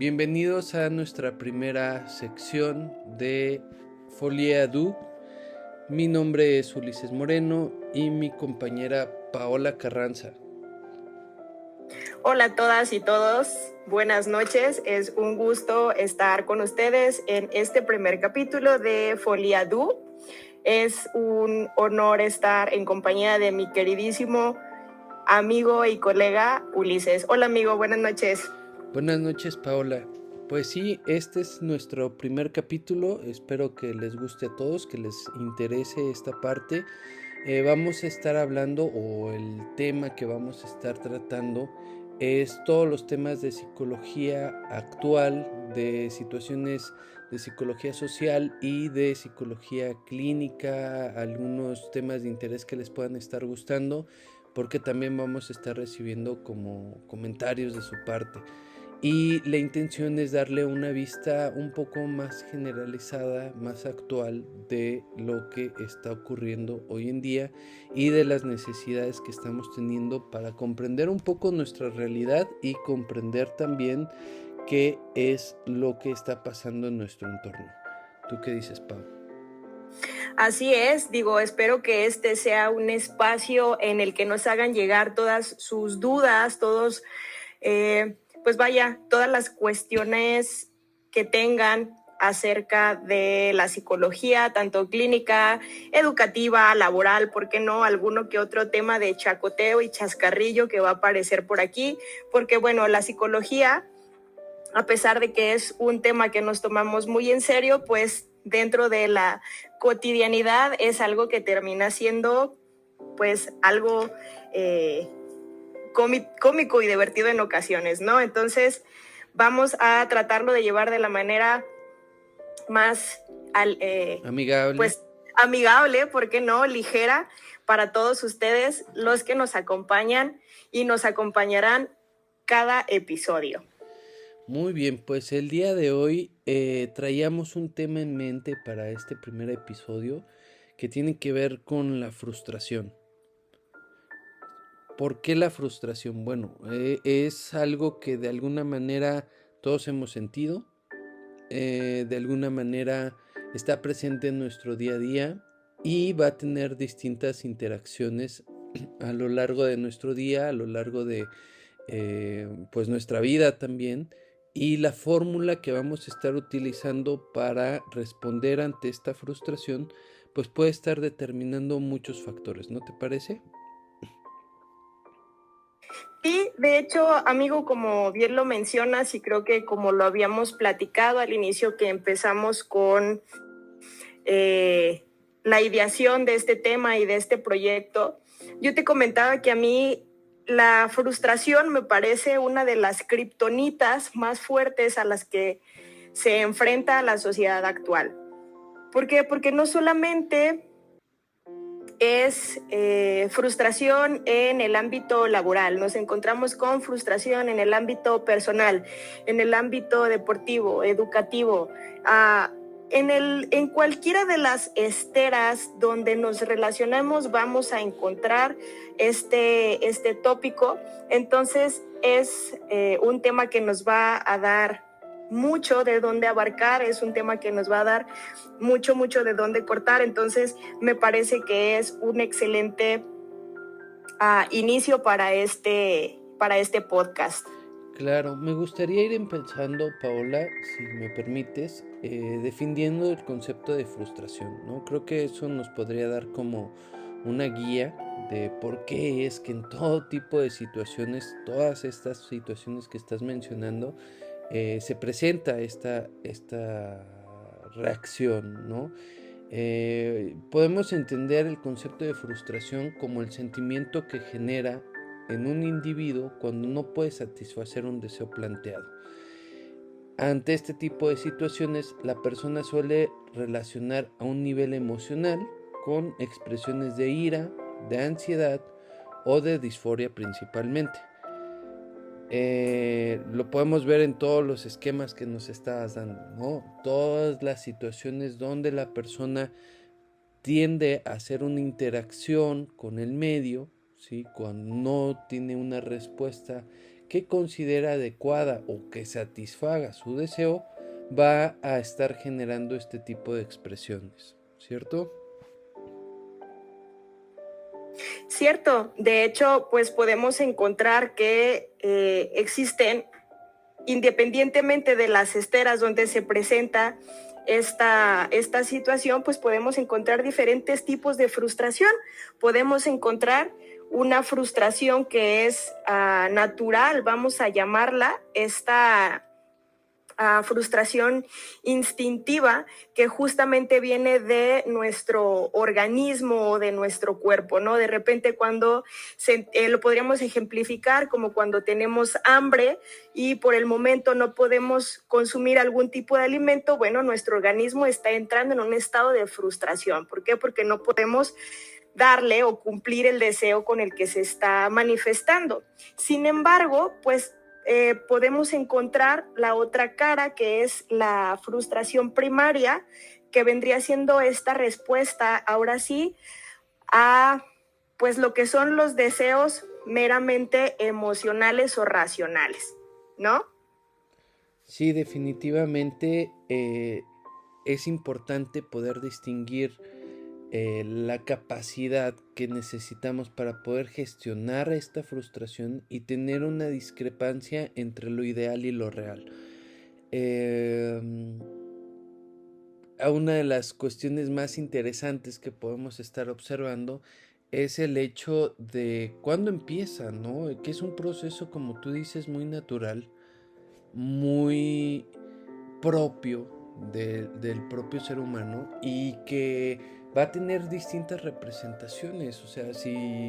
Bienvenidos a nuestra primera sección de Folie à Deux. Mi nombre es Ulises Moreno y mi compañera Paola Carranza. Hola a todas y todos, buenas noches. Es un gusto estar con ustedes en este primer capítulo de Folie à Deux. Es un honor estar en compañía de mi queridísimo amigo y colega Ulises. Hola amigo, buenas noches. Buenas noches, Paola. Pues sí, este es nuestro primer capítulo. Espero que les guste a todos, que les interese esta parte. Vamos a estar hablando, o el tema que vamos a estar tratando es todos los temas de psicología actual, de situaciones de psicología social y de psicología clínica, algunos temas de interés que les puedan estar gustando, porque también vamos a estar recibiendo como comentarios de su parte. Y la intención es darle una vista un poco más generalizada, más actual de lo que está ocurriendo hoy en día y de las necesidades que estamos teniendo para comprender un poco nuestra realidad y comprender también qué es lo que está pasando en nuestro entorno. ¿Tú qué dices, Pau? Así es, espero que este sea un espacio en el que nos hagan llegar todas sus dudas, todos... todas las cuestiones que tengan acerca de la psicología, tanto clínica, educativa, laboral, ¿por qué no? Alguno que otro tema de chacoteo y chascarrillo que va a aparecer por aquí, porque bueno, la psicología, a pesar de que es un tema que nos tomamos muy en serio, pues dentro de la cotidianidad es algo que termina siendo pues algo... cómico y divertido en ocasiones, ¿no? Entonces vamos a tratarlo de llevar de la manera más amigable, ¿por qué no? Ligera para todos ustedes, los que nos acompañan y nos acompañarán cada episodio. Muy bien, pues el día de hoy traíamos un tema en mente para este primer episodio que tiene que ver con la frustración. ¿Por qué la frustración? Bueno, es algo que de alguna manera todos hemos sentido, de alguna manera está presente en nuestro día a día y va a tener distintas interacciones a lo largo de nuestro día, a lo largo de pues nuestra vida también. Y la fórmula que vamos a estar utilizando para responder ante esta frustración pues puede estar determinando muchos factores, ¿no te parece? Y de hecho, amigo, como bien lo mencionas y creo que como lo habíamos platicado al inicio que empezamos con la ideación de este tema y de este proyecto, yo te comentaba que a mí la frustración me parece una de las kriptonitas más fuertes a las que se enfrenta la sociedad actual. ¿Por qué? Porque no solamente es frustración en el ámbito laboral, nos encontramos con frustración en el ámbito personal, en el ámbito deportivo, educativo, en cualquiera de las esferas donde nos relacionamos vamos a encontrar este tópico. Entonces es un tema que nos va a dar mucho de dónde abarcar, es un tema que nos va a dar mucho de dónde cortar. Entonces me parece que es un excelente inicio para este podcast. Claro, me gustaría ir empezando, Paola, si me permites, definiendo el concepto de frustración, ¿no? Creo que eso nos podría dar como una guía de por qué es que en todo tipo de situaciones, todas estas situaciones que estás mencionando, se presenta esta reacción, ¿no? Podemos entender el concepto de frustración como el sentimiento que genera en un individuo cuando no puede satisfacer un deseo planteado. Ante este tipo de situaciones, la persona suele relacionar a un nivel emocional con expresiones de ira, de ansiedad o de disforia principalmente. Lo podemos ver en todos los esquemas que nos estabas dando, ¿no? Todas las situaciones donde la persona tiende a hacer una interacción con el medio, ¿sí? Cuando no tiene una respuesta que considera adecuada o que satisfaga su deseo, va a estar generando este tipo de expresiones, ¿cierto? Cierto, de hecho, pues podemos encontrar que existen, independientemente de las esferas donde se presenta esta situación, pues podemos encontrar diferentes tipos de frustración. Podemos encontrar una frustración que es natural, vamos a llamarla, esta frustración instintiva que justamente viene de nuestro organismo o de nuestro cuerpo, ¿no? De repente cuando lo podríamos ejemplificar como cuando tenemos hambre y por el momento no podemos consumir algún tipo de alimento, bueno, nuestro organismo está entrando en un estado de frustración. ¿Por qué? Porque no podemos darle o cumplir el deseo con el que se está manifestando. Sin embargo, pues podemos encontrar la otra cara, que es la frustración primaria, que vendría siendo esta respuesta, ahora sí, a pues lo que son los deseos meramente emocionales o racionales, ¿no? Sí, definitivamente es importante poder distinguir la capacidad que necesitamos para poder gestionar esta frustración y tener una discrepancia entre lo ideal y lo real. Una de las cuestiones más interesantes que podemos estar observando es el hecho de cuándo empieza, ¿no? Que es un proceso, como tú dices, muy natural, muy propio del propio ser humano y que va a tener distintas representaciones. O sea, si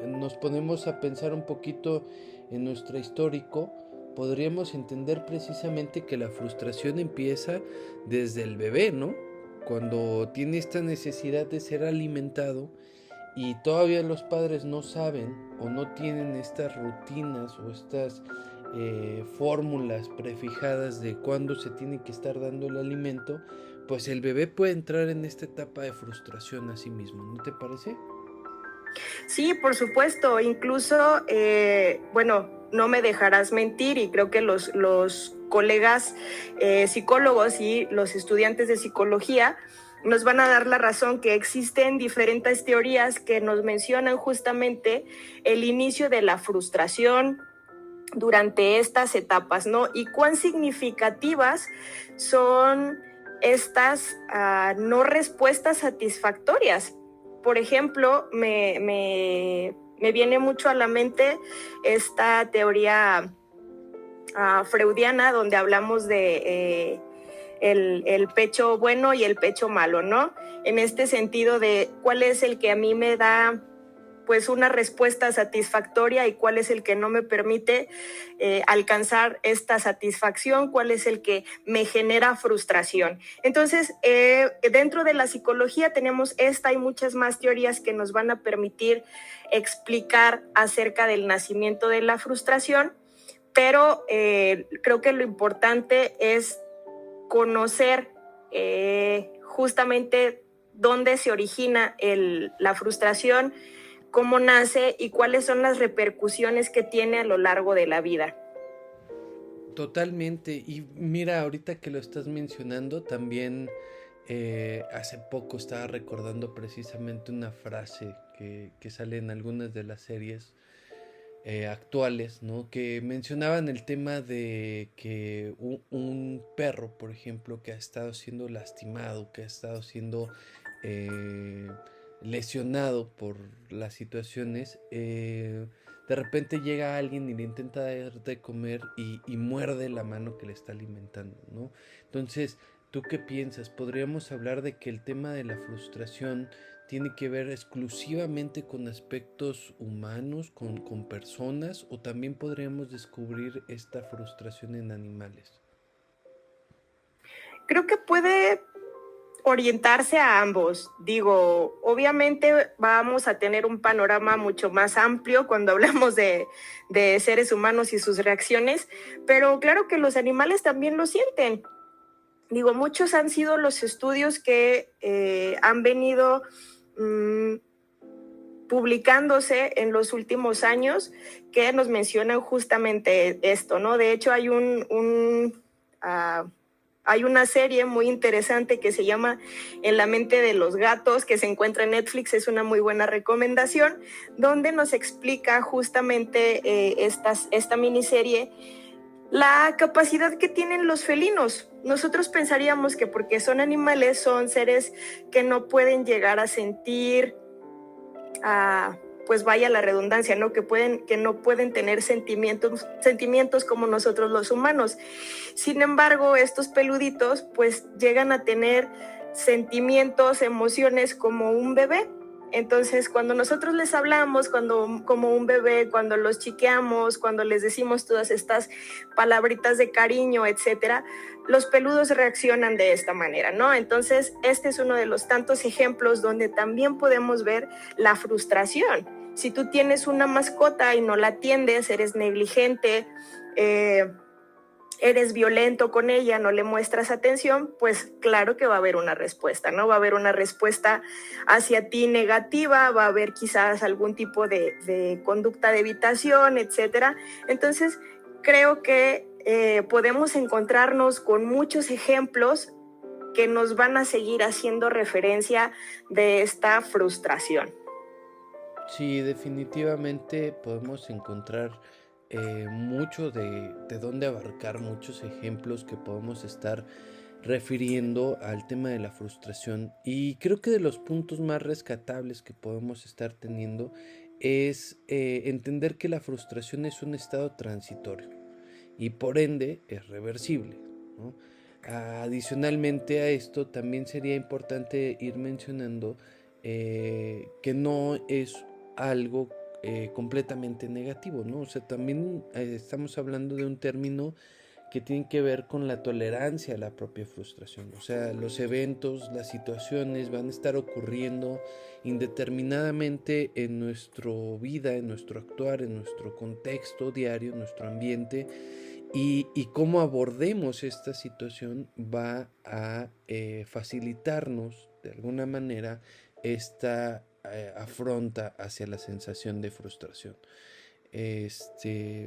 nos ponemos a pensar un poquito en nuestro histórico, podríamos entender precisamente que la frustración empieza desde el bebé, ¿no? Cuando tiene esta necesidad de ser alimentado y todavía los padres no saben o no tienen estas rutinas o estas fórmulas prefijadas de cuándo se tiene que estar dando el alimento, pues el bebé puede entrar en esta etapa de frustración a sí mismo, ¿no te parece? Sí, por supuesto, incluso, bueno, no me dejarás mentir y creo que los colegas psicólogos y los estudiantes de psicología nos van a dar la razón que existen diferentes teorías que nos mencionan justamente el inicio de la frustración durante estas etapas, ¿no? Y cuán significativas son estas no respuestas satisfactorias. Por ejemplo, me viene mucho a la mente esta teoría freudiana donde hablamos de el pecho bueno y el pecho malo, ¿no? En este sentido de cuál es el que a mí me da pues una respuesta satisfactoria y cuál es el que no me permite alcanzar esta satisfacción, cuál es el que me genera frustración. Entonces, dentro de la psicología tenemos esta y muchas más teorías que nos van a permitir explicar acerca del nacimiento de la frustración, pero creo que lo importante es conocer justamente dónde se origina la frustración, cómo nace y cuáles son las repercusiones que tiene a lo largo de la vida. Totalmente. Y mira, ahorita que lo estás mencionando, también hace poco estaba recordando precisamente una frase que sale en algunas de las series actuales, ¿no? Que mencionaban el tema de que un perro, por ejemplo, que ha estado siendo lastimado, que ha estado siendo eh, lesionado por las situaciones, de repente llega alguien y le intenta dar de comer y muerde la mano que le está alimentando, ¿no? Entonces, ¿tú qué piensas? ¿Podríamos hablar de que el tema de la frustración tiene que ver exclusivamente con aspectos humanos, con personas, o también podríamos descubrir esta frustración en animales? Creo que puede orientarse a ambos. Digo, obviamente vamos a tener un panorama mucho más amplio cuando hablamos de seres humanos y sus reacciones, pero claro que los animales también lo sienten. Digo, muchos han sido los estudios que han venido publicándose en los últimos años que nos mencionan justamente esto, ¿no? De hecho, hay hay una serie muy interesante que se llama En la mente de los gatos, que se encuentra en Netflix, es una muy buena recomendación, donde nos explica justamente esta miniserie la capacidad que tienen los felinos. Nosotros pensaríamos que porque son animales, son seres que no pueden llegar a sentir, pues vaya la redundancia, ¿no? Que no pueden tener sentimientos como nosotros los humanos. Sin embargo, estos peluditos pues llegan a tener sentimientos, emociones como un bebé. Entonces, cuando nosotros les hablamos, como un bebé, cuando los chiqueamos, cuando les decimos todas estas palabritas de cariño, etcétera, los peludos reaccionan de esta manera, ¿no? Entonces, este es uno de los tantos ejemplos donde también podemos ver la frustración. Si tú tienes una mascota y no la atiendes, eres negligente, eres violento con ella, no le muestras atención, pues claro que va a haber una respuesta, ¿no? Va a haber una respuesta hacia ti negativa, va a haber quizás algún tipo de conducta de evitación, etcétera. Entonces, creo que podemos encontrarnos con muchos ejemplos que nos van a seguir haciendo referencia de esta frustración. Sí, definitivamente podemos encontrar mucho de dónde abarcar, muchos ejemplos que podemos estar refiriendo al tema de la frustración. Y creo que de los puntos más rescatables que podemos estar teniendo es entender que la frustración es un estado transitorio y por ende es reversible, ¿no? Adicionalmente a esto, también sería importante ir mencionando que no es algo completamente negativo, ¿no? O sea, también estamos hablando de un término que tiene que ver con la tolerancia a la propia frustración. O sea, los eventos, las situaciones van a estar ocurriendo indeterminadamente en nuestra vida, en nuestro actuar, en nuestro contexto diario, en nuestro ambiente. Y cómo abordemos esta situación va a facilitarnos de alguna manera esta afronta hacia la sensación de frustración.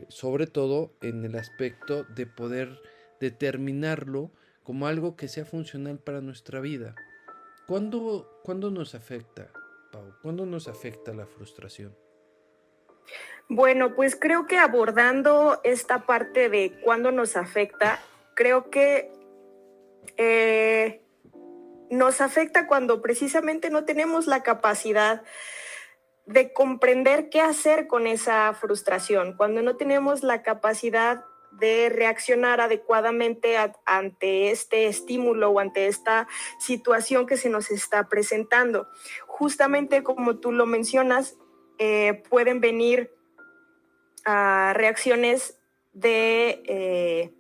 Sobre todo en el aspecto de poder determinarlo como algo que sea funcional para nuestra vida. ¿Cuándo nos afecta, Pau? ¿Cuándo nos afecta la frustración? Bueno, pues creo que abordando esta parte de cuándo nos afecta, creo que nos afecta cuando precisamente no tenemos la capacidad de comprender qué hacer con esa frustración, cuando no tenemos la capacidad de reaccionar adecuadamente ante este estímulo o ante esta situación que se nos está presentando. Justamente como tú lo mencionas, pueden venir reacciones de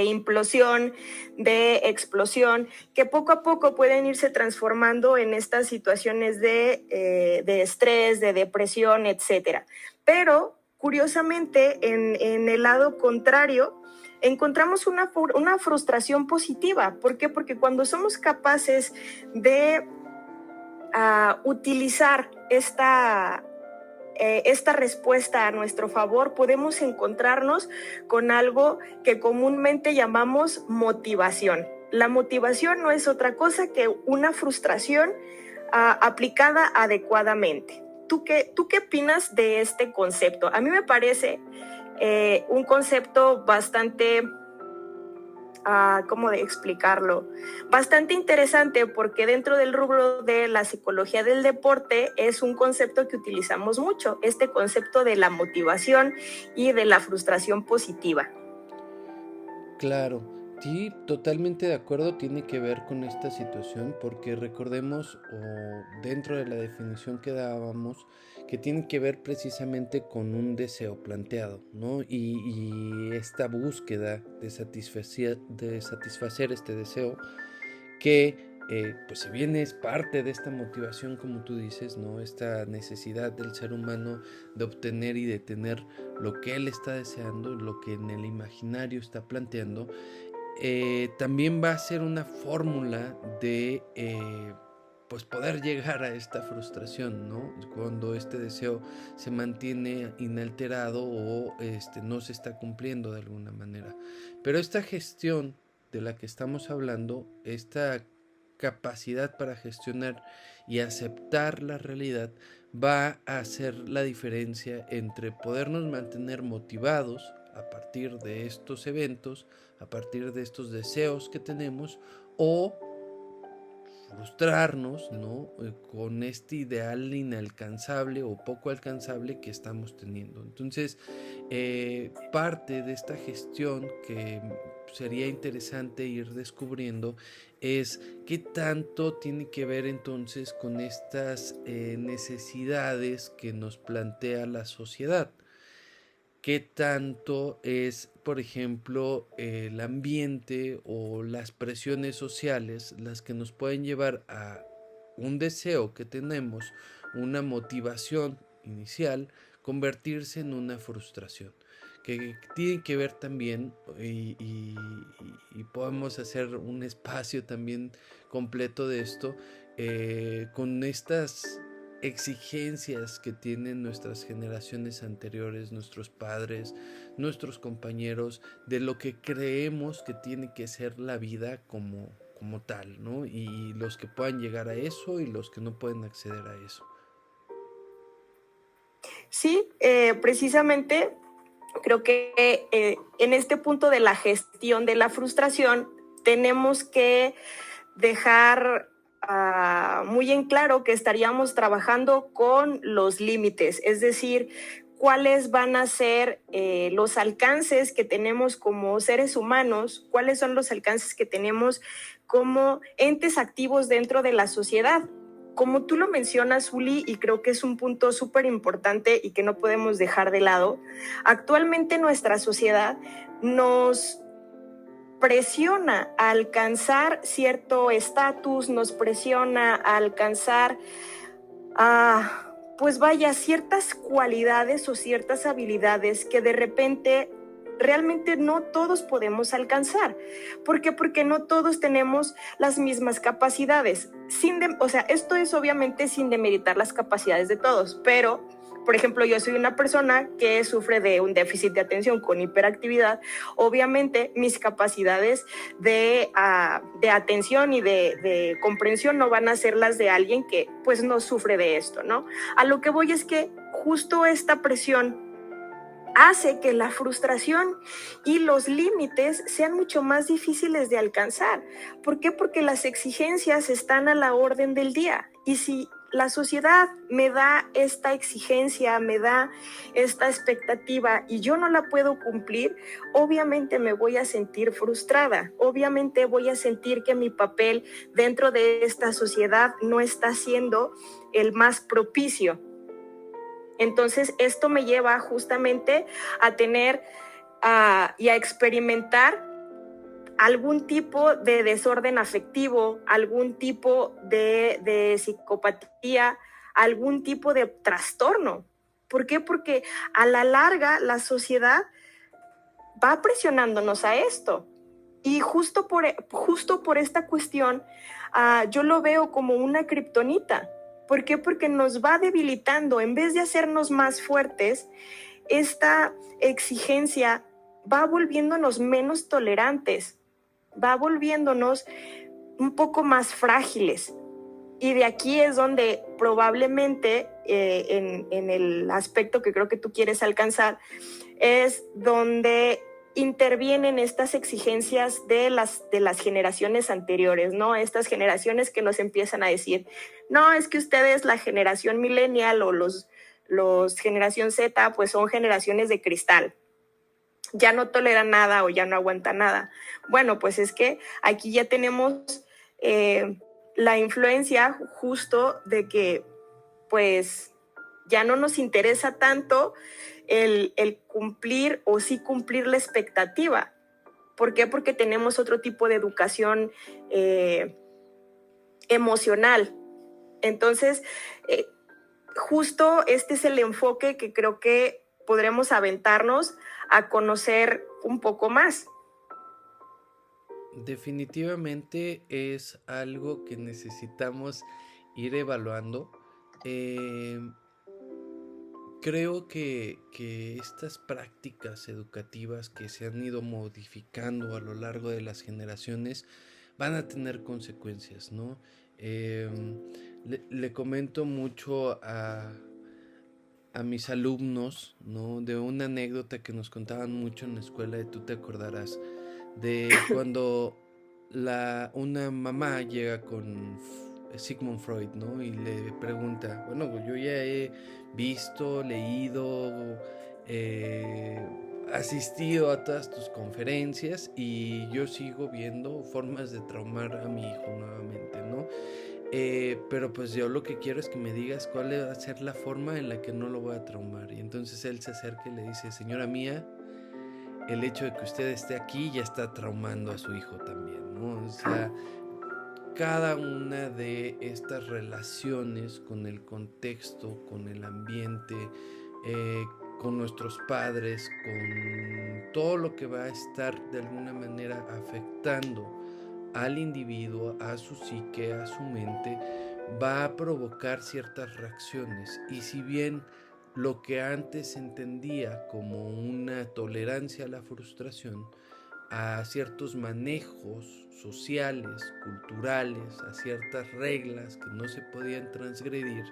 implosión, de explosión, que poco a poco pueden irse transformando en estas situaciones de estrés, de depresión, etcétera. Pero, curiosamente, en el lado contrario, encontramos una frustración positiva. ¿Por qué? Porque cuando somos capaces de utilizar esta respuesta a nuestro favor, podemos encontrarnos con algo que comúnmente llamamos motivación. La motivación no es otra cosa que una frustración aplicada adecuadamente. ¿Tú qué opinas de este concepto? A mí me parece un concepto bastante ¿cómo de explicarlo? Bastante interesante, porque dentro del rubro de la psicología del deporte es un concepto que utilizamos mucho, este concepto de la motivación y de la frustración positiva. Claro, sí, totalmente de acuerdo, tiene que ver con esta situación porque recordemos, o dentro de la definición que dábamos, que tiene que ver precisamente con un deseo planteado, ¿no? Y esta búsqueda de satisfacer este deseo que pues si bien es parte de esta motivación, como tú dices, ¿no? Esta necesidad del ser humano de obtener y de tener lo que él está deseando, lo que en el imaginario está planteando, también va a ser una fórmula de pues poder llegar a esta frustración, ¿no? Cuando este deseo se mantiene inalterado o no se está cumpliendo de alguna manera. Pero esta gestión de la que estamos hablando, esta capacidad para gestionar y aceptar la realidad, va a hacer la diferencia entre podernos mantener motivados a partir de estos eventos, a partir de estos deseos que tenemos, o frustrarnos, ¿no? Con este ideal inalcanzable o poco alcanzable que estamos teniendo. Entonces, parte de esta gestión que sería interesante ir descubriendo es qué tanto tiene que ver entonces con estas necesidades que nos plantea la sociedad. Qué tanto es, por ejemplo, el ambiente o las presiones sociales las que nos pueden llevar a un deseo que tenemos, una motivación inicial, convertirse en una frustración, que tiene que ver también, y podemos hacer un espacio también completo de esto, con estas exigencias que tienen nuestras generaciones anteriores, nuestros padres, nuestros compañeros, de lo que creemos que tiene que ser la vida como tal, ¿no? Y los que puedan llegar a eso y los que no pueden acceder a eso. Sí, precisamente creo que en este punto de la gestión de la frustración tenemos que dejar muy en claro que estaríamos trabajando con los límites, es decir, cuáles van a ser los alcances que tenemos como seres humanos, cuáles son los alcances que tenemos como entes activos dentro de la sociedad. Como tú lo mencionas, Uli, y creo que es un punto súper importante y que no podemos dejar de lado, actualmente nuestra sociedad nos presiona a alcanzar cierto estatus, nos presiona a alcanzar, pues vaya, ciertas cualidades o ciertas habilidades que de repente realmente no todos podemos alcanzar. ¿Por qué? Porque no todos tenemos las mismas capacidades. O sea, esto es obviamente sin demeritar las capacidades de todos, pero por ejemplo, yo soy una persona que sufre de un déficit de atención con hiperactividad. Obviamente, mis capacidades de atención y de comprensión no van a ser las de alguien que pues no sufre de esto, ¿no? A lo que voy es que justo esta presión hace que la frustración y los límites sean mucho más difíciles de alcanzar. ¿Por qué? Porque las exigencias están a la orden del día. Y si la sociedad me da esta exigencia, me da esta expectativa y yo no la puedo cumplir, obviamente me voy a sentir frustrada, obviamente voy a sentir que mi papel dentro de esta sociedad no está siendo el más propicio. Entonces, esto me lleva justamente a tener y a experimentar algún tipo de desorden afectivo, algún tipo de psicopatía, algún tipo de trastorno. ¿Por qué? Porque a la larga la sociedad va presionándonos a esto. Y justo por esta cuestión, yo lo veo como una kriptonita. ¿Por qué? Porque nos va debilitando. En vez de hacernos más fuertes, esta exigencia va volviéndonos menos tolerantes, va volviéndonos un poco más frágiles. Y de aquí es donde probablemente, en el aspecto que creo que tú quieres alcanzar, es donde intervienen estas exigencias de las generaciones anteriores, ¿no? Estas generaciones que nos empiezan a decir, no, es que ustedes, la generación millennial o los generación Z, pues son generaciones de cristal. Ya no toleran nada o ya no aguantan nada. Bueno, pues es que aquí ya tenemos la influencia justo de que pues ya no nos interesa tanto el cumplir o sí cumplir la expectativa. ¿Por qué? Porque tenemos otro tipo de educación emocional. Entonces, justo este es el enfoque que creo que podremos aventarnos a conocer un poco más. Definitivamente es algo que necesitamos ir evaluando. Creo que estas prácticas educativas que se han ido modificando a lo largo de las generaciones van a tener consecuencias, ¿no? Eh, le comento mucho a mis alumnos, ¿no? De una anécdota que nos contaban mucho en la escuela, y tú te acordarás, de cuando una mamá llega con Sigmund Freud, ¿no? Y le pregunta, bueno, yo ya he visto, leído, eh, asistido a todas tus conferencias y yo sigo viendo formas de traumar a mi hijo nuevamente, ¿no? Pero pues yo lo que quiero es que me digas cuál va a ser la forma en la que no lo voy a traumar. Y entonces él se acerca y le dice, señora mía, el hecho de que usted esté aquí ya está traumando a su hijo también, ¿no? O sea, cada una de estas relaciones con el contexto, con el ambiente, eh, con nuestros padres, con todo lo que va a estar de alguna manera afectando al individuo, a su psique, a su mente, va a provocar ciertas reacciones. Y si bien lo que antes se entendía como una tolerancia a la frustración, a ciertos manejos sociales, culturales, a ciertas reglas que no se podían transgredir,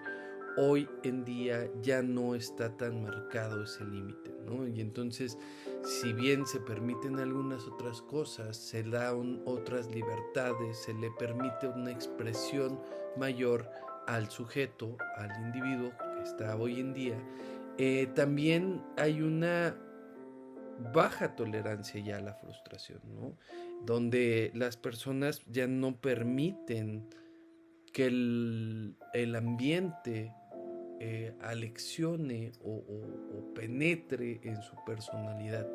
hoy en día ya no está tan marcado ese límite, ¿no? Y entonces, si bien se permiten algunas otras cosas, se dan otras libertades, se le permite una expresión mayor al sujeto, al individuo que está hoy en día, también hay una baja tolerancia ya a la frustración, ¿no? Donde las personas ya no permiten que el ambiente aleccione o penetre en su personalidad.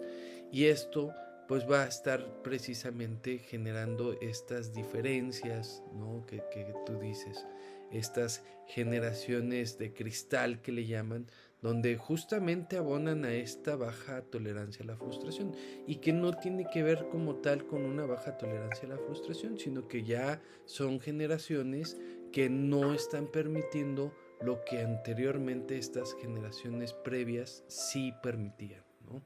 Y esto pues va a estar precisamente generando estas diferencias, ¿no? que tú dices, estas generaciones de cristal que le llaman, donde justamente abonan a esta baja tolerancia a la frustración y que no tiene que ver como tal con una baja tolerancia a la frustración, sino que ya son generaciones que no están permitiendo lo que anteriormente estas generaciones previas sí permitían, ¿no?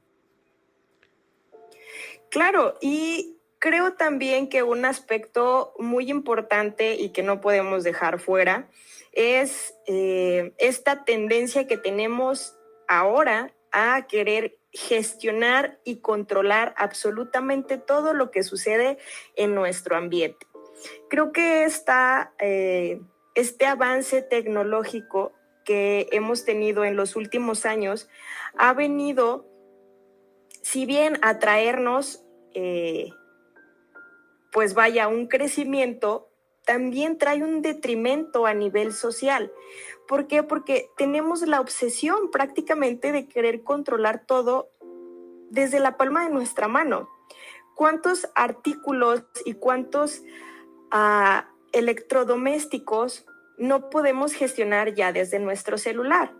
Claro, y creo también que un aspecto muy importante y que no podemos dejar fuera es esta tendencia que tenemos ahora a querer gestionar y controlar absolutamente todo lo que sucede en nuestro ambiente. Creo que este avance tecnológico que hemos tenido en los últimos años ha venido, si bien a traernos pues vaya, un crecimiento, también trae un detrimento a nivel social. ¿Por qué? Porque tenemos la obsesión prácticamente de querer controlar todo desde la palma de nuestra mano. ¿Cuántos artículos y cuántos electrodomésticos no podemos gestionar ya desde nuestro celular?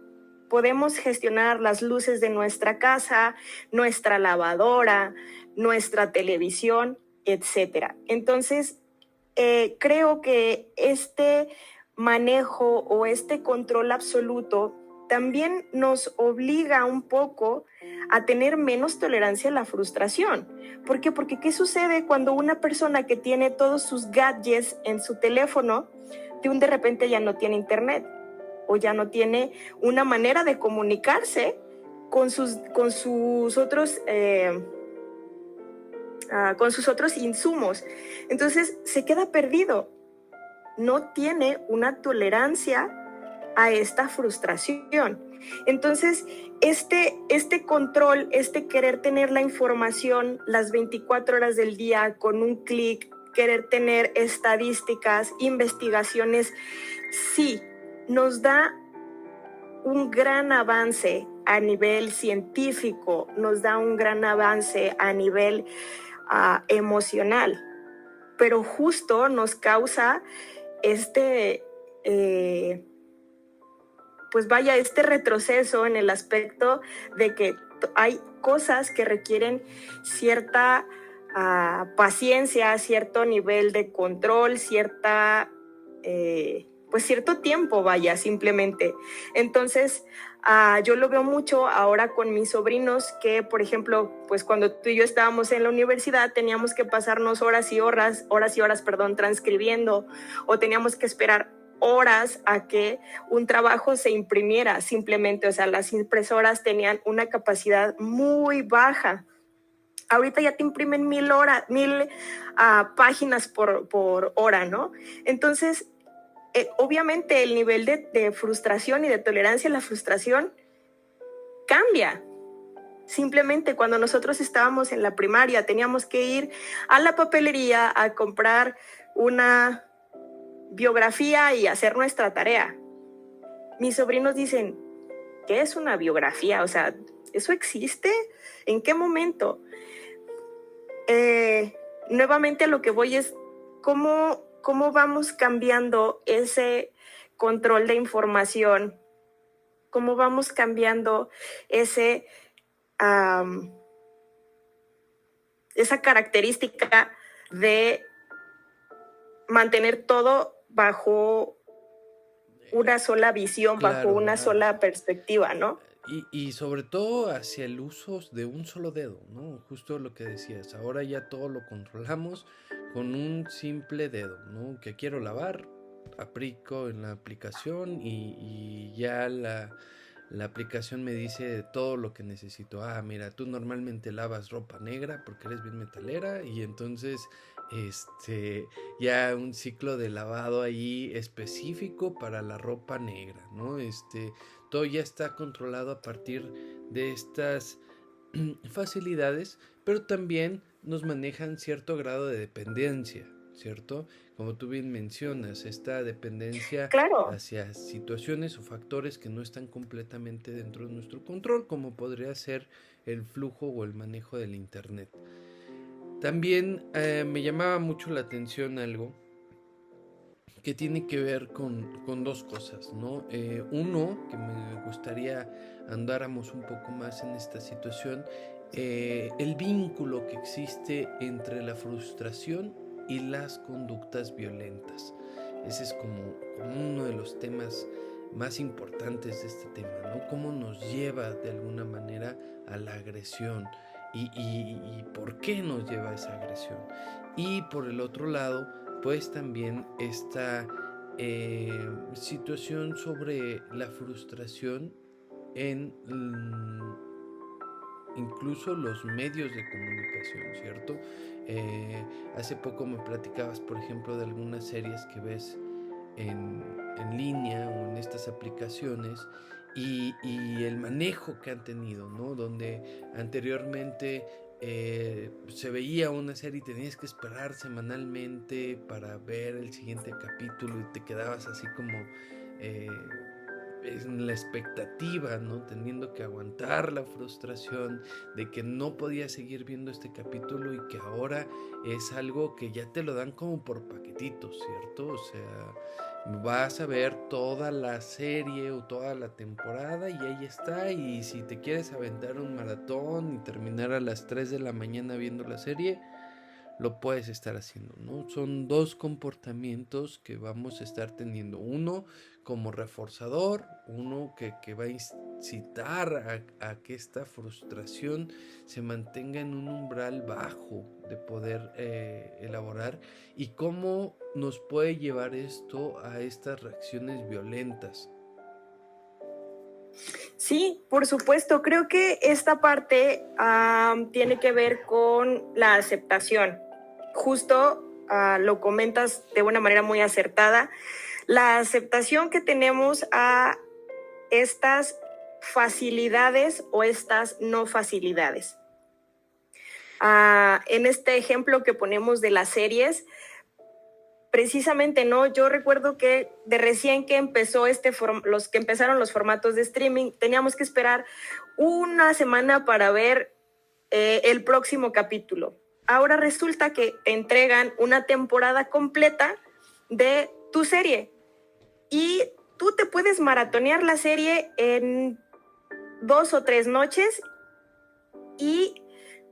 Podemos gestionar las luces de nuestra casa, nuestra lavadora, nuestra televisión, etcétera. Entonces, creo que este manejo o este control absoluto también nos obliga un poco a tener menos tolerancia a la frustración. ¿Por qué? Porque ¿qué sucede cuando una persona que tiene todos sus gadgets en su teléfono, de repente ya no tiene internet o ya no tiene una manera de comunicarse con sus otros con sus otros insumos? Entonces se queda perdido, no tiene una tolerancia a esta frustración. Entonces, este control, este querer tener la información las 24 horas del día con un clic, querer tener estadísticas, investigaciones, sí, nos da un gran avance a nivel científico, nos da un gran avance a nivel emocional, pero justo nos causa este retroceso en el aspecto de que hay cosas que requieren cierta paciencia, cierto nivel de control, cierta pues cierto tiempo, vaya, simplemente. Entonces, yo lo veo mucho ahora con mis sobrinos que, por ejemplo, pues cuando tú y yo estábamos en la universidad teníamos que pasarnos horas y horas, transcribiendo, o teníamos que esperar horas a que un trabajo se imprimiera simplemente. O sea, las impresoras tenían una capacidad muy baja. Ahorita ya te imprimen 1000 páginas por hora, ¿no? Entonces, obviamente el nivel de frustración y de tolerancia a la frustración cambia. Simplemente cuando nosotros estábamos en la primaria teníamos que ir a la papelería a comprar una biografía y hacer nuestra tarea. Mis sobrinos dicen, ¿qué es una biografía? O sea, ¿eso existe? ¿En qué momento? Nuevamente a lo que voy es cómo vamos cambiando ese control de información, cómo vamos cambiando esa característica de mantener todo bajo una sola visión, claro, bajo una sola perspectiva, ¿no? Y sobre todo hacia el uso de un solo dedo, ¿no? Justo lo que decías, ahora ya todo lo controlamos con un simple dedo, ¿no? Que quiero lavar, aplico en la aplicación y ya la aplicación me dice todo lo que necesito. Ah, mira, tú normalmente lavas ropa negra porque eres bien metalera y entonces ya un ciclo de lavado ahí específico para la ropa negra, ¿no? Todo ya está controlado a partir de estas facilidades, pero también nos manejan cierto grado de dependencia, ¿cierto? Como tú bien mencionas, esta dependencia claro. hacia situaciones o factores que no están completamente dentro de nuestro control, como podría ser el flujo o el manejo del internet. También me llamaba mucho la atención algo que tiene que ver con dos cosas, ¿no? Uno, que me gustaría andáramos un poco más en esta situación, el vínculo que existe entre la frustración y las conductas violentas. Ese es como uno de los temas más importantes de este tema, ¿no? Cómo nos lleva de alguna manera a la agresión y por qué nos lleva a esa agresión. Y por el otro lado, pues también esta situación sobre la frustración en incluso los medios de comunicación, ¿cierto? Hace poco me platicabas, por ejemplo, de algunas series que ves en línea o en estas aplicaciones y el manejo que han tenido, ¿no? Donde anteriormente se veía una serie y tenías que esperar semanalmente para ver el siguiente capítulo y te quedabas así como en la expectativa, ¿no? Teniendo que aguantar la frustración de que no podías seguir viendo este capítulo y que ahora es algo que ya te lo dan como por paquetitos, ¿cierto? O sea, vas a ver toda la serie o toda la temporada y ahí está, y si te quieres aventar un maratón y terminar a las 3 de la mañana viendo la serie, lo puedes estar haciendo, ¿no? Son dos comportamientos que vamos a estar teniendo. Uno como reforzador, uno que va a incitar a que esta frustración se mantenga en un umbral bajo de poder elaborar, y cómo nos puede llevar esto a estas reacciones violentas. Sí, por supuesto. Creo que esta parte tiene que ver con la aceptación. Justo lo comentas de una manera muy acertada. La aceptación que tenemos a estas facilidades o estas no facilidades. En este ejemplo que ponemos de las series, precisamente, ¿no? Yo recuerdo que de recién que empezó los que empezaron los formatos de streaming, teníamos que esperar una semana para ver el próximo capítulo. Ahora resulta que te entregan una temporada completa de tu serie y tú te puedes maratonear la serie en 2 o 3 noches. ¿Y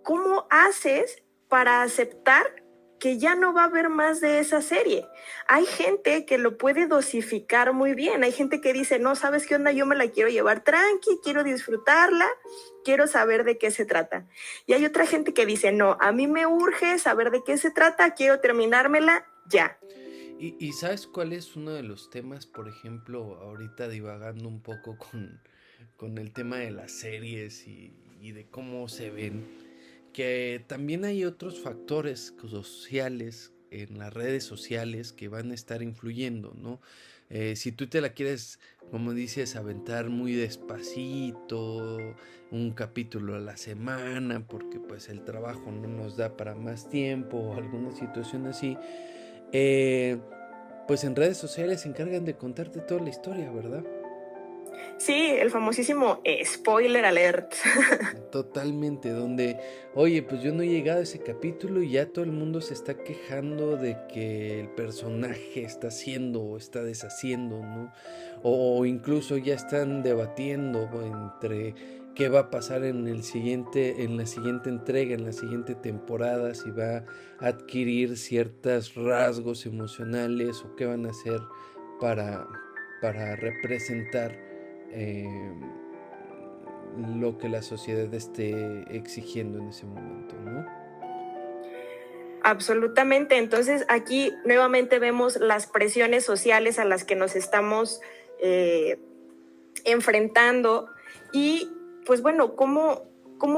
cómo haces para aceptar que ya no va a haber más de esa serie. Hay gente que lo puede dosificar muy bien. Hay gente que dice, no, ¿sabes qué onda? Yo me la quiero llevar tranqui, quiero disfrutarla, quiero saber de qué se trata. Y hay otra gente que dice, no, a mí me urge saber de qué se trata, quiero terminármela ya. ¿Y sabes cuál es uno de los temas, por ejemplo, ahorita divagando un poco con el tema de las series y de cómo se ven? Que también hay otros factores sociales en las redes sociales que van a estar influyendo, ¿no? Si tú te la quieres, como dices, aventar muy despacito, un capítulo a la semana, porque pues el trabajo no nos da para más tiempo o alguna situación así, eh, pues en redes sociales se encargan de contarte toda la historia, ¿verdad? Sí, el famosísimo spoiler alert. Totalmente, donde, oye, pues yo no he llegado a ese capítulo y ya todo el mundo se está quejando de que el personaje está haciendo o está deshaciendo, ¿no? O incluso ya están debatiendo entre qué va a pasar en la siguiente entrega, en la siguiente temporada, si va a adquirir ciertos rasgos emocionales o qué van a hacer para, para representar eh, lo que la sociedad esté exigiendo en ese momento, ¿no? Absolutamente. Entonces aquí nuevamente vemos las presiones sociales a las que nos estamos eh, enfrentando y pues bueno, ¿cómo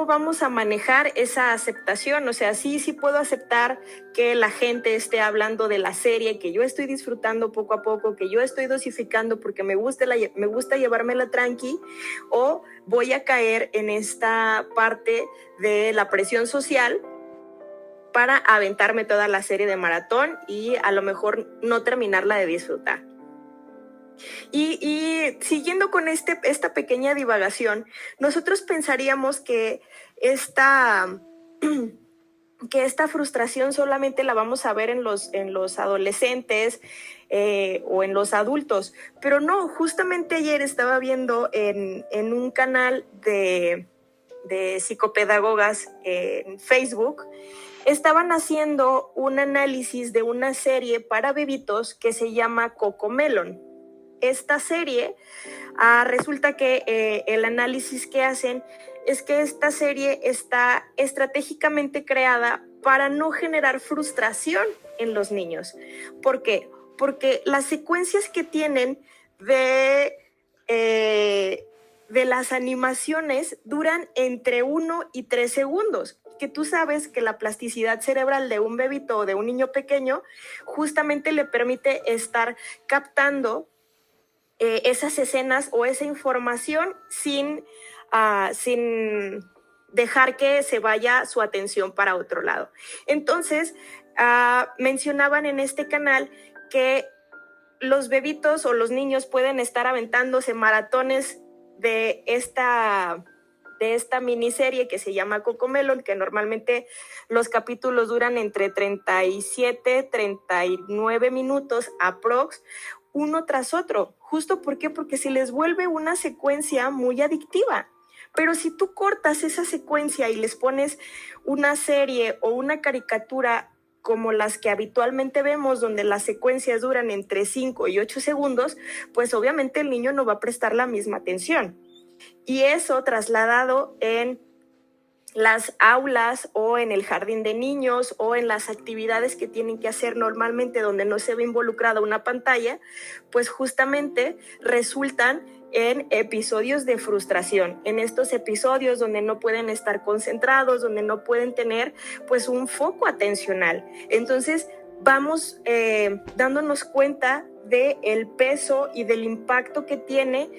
vamos a manejar esa aceptación? O sea, sí puedo aceptar que la gente esté hablando de la serie, que yo estoy disfrutando poco a poco, que yo estoy dosificando porque me gusta llevármela tranqui, o voy a caer en esta parte de la presión social para aventarme toda la serie de maratón y a lo mejor no terminarla de disfrutar. Y siguiendo con esta pequeña divagación, nosotros pensaríamos que esta, que esta frustración solamente la vamos a ver en los adolescentes o en los adultos, pero no, justamente ayer estaba viendo en un canal de psicopedagogas en Facebook, estaban haciendo un análisis de una serie para bebitos que se llama Cocomelon. Esta serie, resulta que el análisis que hacen es que esta serie está estratégicamente creada para no generar frustración en los niños. ¿Por qué? Porque las secuencias que tienen de las animaciones duran entre 1 y 3 segundos, que tú sabes que la plasticidad cerebral de un bebito o de un niño pequeño justamente le permite estar captando esas escenas o esa información sin dejar que se vaya su atención para otro lado. Entonces, mencionaban en este canal que los bebitos o los niños pueden estar aventándose maratones de esta miniserie que se llama Cocomelon, que normalmente los capítulos duran entre 37, 39 minutos aprox, uno tras otro. ¿Justo por qué? Porque se les vuelve una secuencia muy adictiva. Pero si tú cortas esa secuencia y les pones una serie o una caricatura como las que habitualmente vemos, donde las secuencias duran entre 5 y 8 segundos, pues obviamente el niño no va a prestar la misma atención. Y eso trasladado en las aulas o en el jardín de niños o en las actividades que tienen que hacer normalmente donde no se ve involucrada una pantalla, pues justamente resultan en episodios de frustración, en estos episodios donde no pueden estar concentrados, donde no pueden tener pues un foco atencional. Entonces vamos dándonos cuenta del peso y del impacto que tiene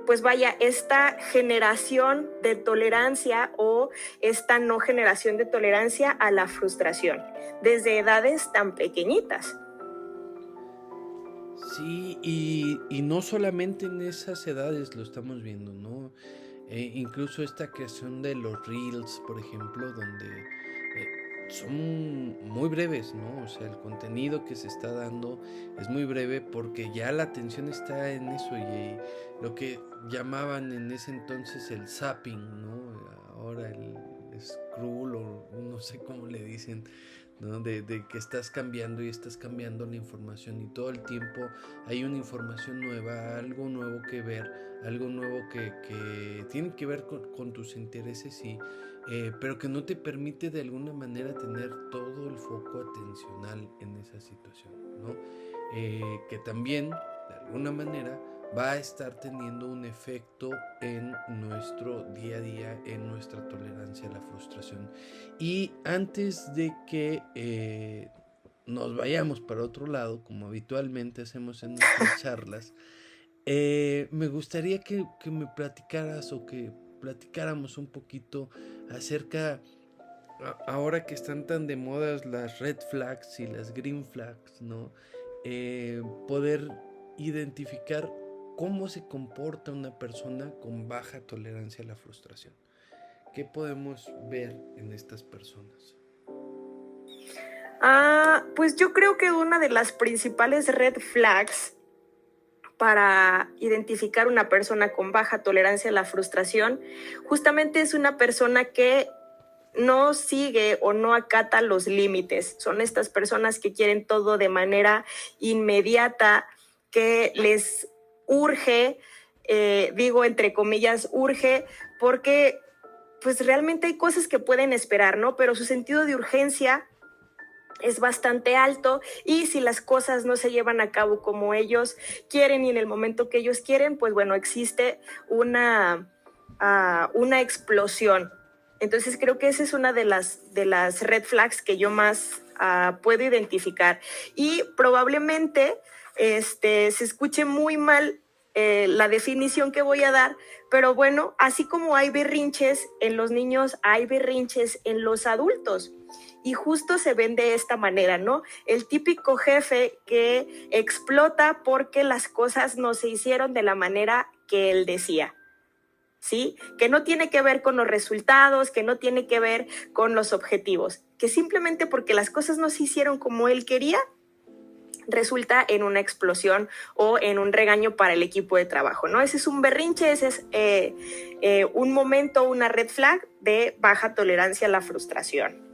pues vaya, esta generación de tolerancia o esta no generación de tolerancia a la frustración, desde edades tan pequeñitas. Sí, y no solamente en esas edades lo estamos viendo, ¿no? Incluso esta creación de los reels, por ejemplo, donde son muy breves, ¿no? O sea, el contenido que se está dando es muy breve porque ya la atención está en eso y lo que llamaban en ese entonces el zapping, ¿no? Ahora scroll o no sé cómo le dicen, ¿no? De que estás cambiando y estás cambiando la información y todo el tiempo hay una información nueva, algo nuevo que ver, algo nuevo que tiene que ver con tus intereses pero que no te permite de alguna manera tener todo el foco atencional en esa situación, ¿no? Que también de alguna manera va a estar teniendo un efecto en nuestro día a día, en nuestra tolerancia a la frustración. Y antes de que nos vayamos para otro lado, como habitualmente hacemos en nuestras charlas, me gustaría que me platicaras o que platicáramos un poquito acerca, ahora que están tan de moda las red flags y las green flags, ¿no? Poder identificar cómo se comporta una persona con baja tolerancia a la frustración. ¿Qué podemos ver en estas personas? Pues yo creo que una de las principales red flags para identificar una persona con baja tolerancia a la frustración justamente es una persona que no sigue o no acata los límites. Son estas personas que quieren todo de manera inmediata, que les urge, digo entre comillas, urge, porque pues realmente hay cosas que pueden esperar, ¿no? Pero su sentido de urgencia es bastante alto y si las cosas no se llevan a cabo como ellos quieren y en el momento que ellos quieren, pues bueno, existe una explosión. Entonces creo que esa es una de las red flags que yo más puedo identificar. Y probablemente se escuche muy mal la definición que voy a dar, pero bueno, así como hay berrinches en los niños, hay berrinches en los adultos. Y justo se ven de esta manera, ¿no? El típico jefe que explota porque las cosas no se hicieron de la manera que él decía. ¿Sí? Que no tiene que ver con los resultados, que no tiene que ver con los objetivos, que simplemente porque las cosas no se hicieron como él quería, resulta en una explosión o en un regaño para el equipo de trabajo, ¿no? Ese es un berrinche, ese es un momento, una red flag de baja tolerancia a la frustración.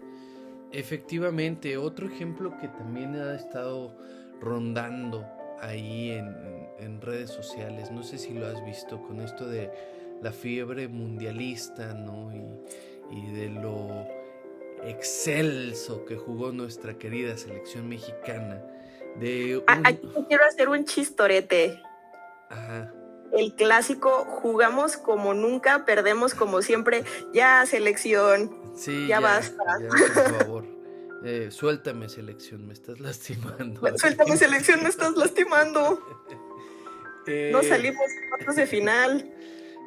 Efectivamente, otro ejemplo que también ha estado rondando ahí en redes sociales, no sé si lo has visto con esto de la fiebre mundialista, ¿no? Y de lo excelso que jugó nuestra querida selección mexicana. Aquí quiero hacer un chistorete. Ajá. El clásico, jugamos como nunca, perdemos como siempre. Ya, selección. Sí, ya basta. Ya, por favor. Suéltame, selección, me estás lastimando. Suéltame, selección, me estás lastimando. No salimos cuartos de final.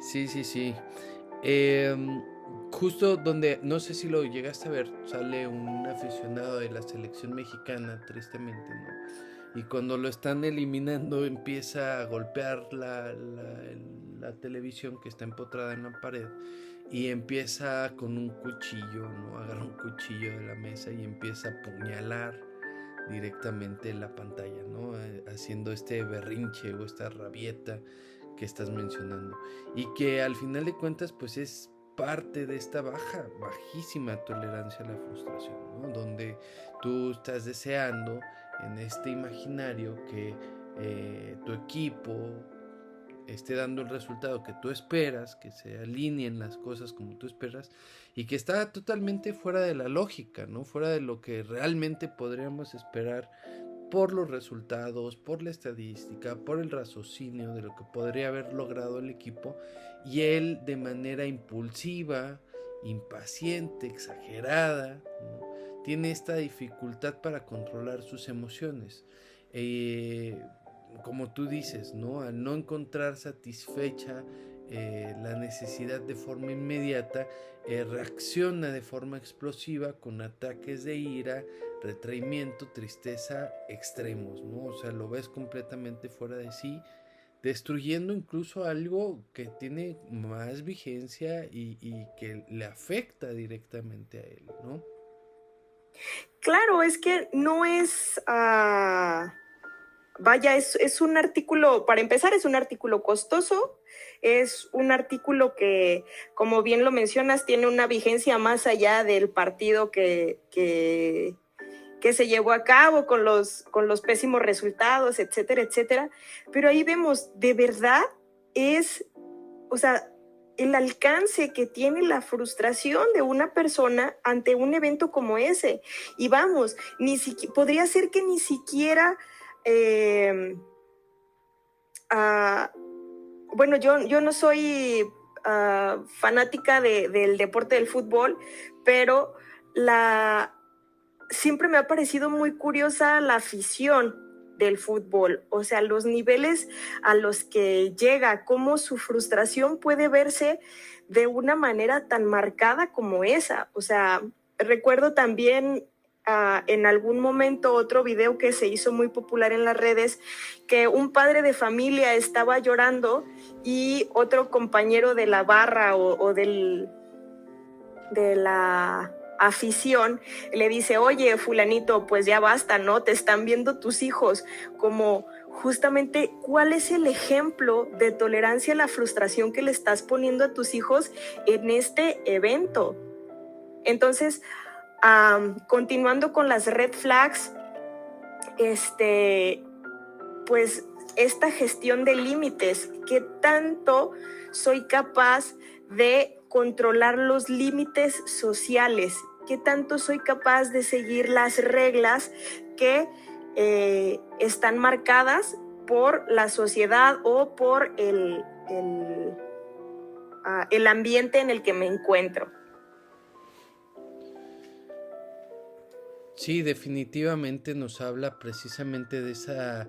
Sí. Justo donde, no sé si lo llegaste a ver, sale un aficionado de la selección mexicana, tristemente, ¿no? Y cuando lo están eliminando empieza a golpear la televisión que está empotrada en la pared y empieza con un cuchillo, ¿no? Agarra un cuchillo de la mesa y empieza a apuñalar directamente en la pantalla, ¿no? Haciendo este berrinche o esta rabieta que estás mencionando. Y que al final de cuentas, pues es parte de esta bajísima tolerancia a la frustración, ¿no? Donde tú estás deseando en este imaginario que tu equipo esté dando el resultado que tú esperas, que se alineen las cosas como tú esperas y que está totalmente fuera de la lógica, ¿no? Fuera de lo que realmente podríamos esperar por los resultados, por la estadística, por el raciocinio de lo que podría haber logrado el equipo y él de manera impulsiva, impaciente, exagerada, ¿no? Tiene esta dificultad para controlar sus emociones. Como tú dices, ¿no? Al no encontrar satisfecha la necesidad de forma inmediata, reacciona de forma explosiva con ataques de ira, retraimiento, tristeza extremos, ¿no? O sea, lo ves completamente fuera de sí, destruyendo incluso algo que tiene más vigencia y que le afecta directamente a él, ¿no? Claro, es que no es... vaya, es un artículo, para empezar, es un artículo costoso Es un artículo que, como bien lo mencionas, tiene una vigencia más allá del partido que se llevó a cabo con los pésimos resultados, etcétera, etcétera. Pero ahí vemos, de verdad, o sea, el alcance que tiene la frustración de una persona ante un evento como ese. Y vamos, podría ser que ni siquiera, bueno, yo no soy fanática del deporte del fútbol, pero siempre me ha parecido muy curiosa la afición del fútbol, o sea, los niveles a los que llega, cómo su frustración puede verse de una manera tan marcada como esa. O sea, recuerdo también en algún momento otro video que se hizo muy popular en las redes, que un padre de familia estaba llorando y otro compañero de la barra o de la afición le dice, oye, fulanito, pues ya basta, ¿no? Te están viendo tus hijos. Como justamente, ¿cuál es el ejemplo de tolerancia a la frustración que le estás poniendo a tus hijos en este evento? Entonces, continuando con las red flags, pues esta gestión de límites, ¿qué tanto soy capaz de controlar los límites sociales? ¿Qué tanto soy capaz de seguir las reglas que están marcadas por la sociedad o por el ambiente en el que me encuentro? Sí, definitivamente nos habla precisamente de esa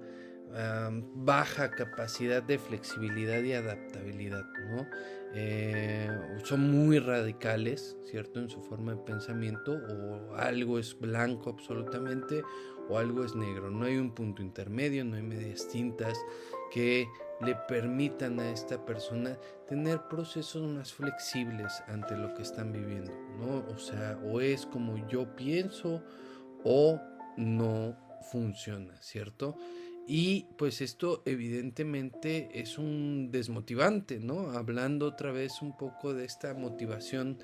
baja capacidad de flexibilidad y adaptabilidad, ¿no? Son muy radicales, ¿cierto? En su forma de pensamiento, o algo es blanco absolutamente o algo es negro. No hay un punto intermedio, no hay medias tintas que le permitan a esta persona tener procesos más flexibles ante lo que están viviendo, ¿no? O sea, o es como yo pienso o no funciona, ¿cierto? Y pues esto evidentemente es un desmotivante, ¿no? Hablando otra vez un poco de esta motivación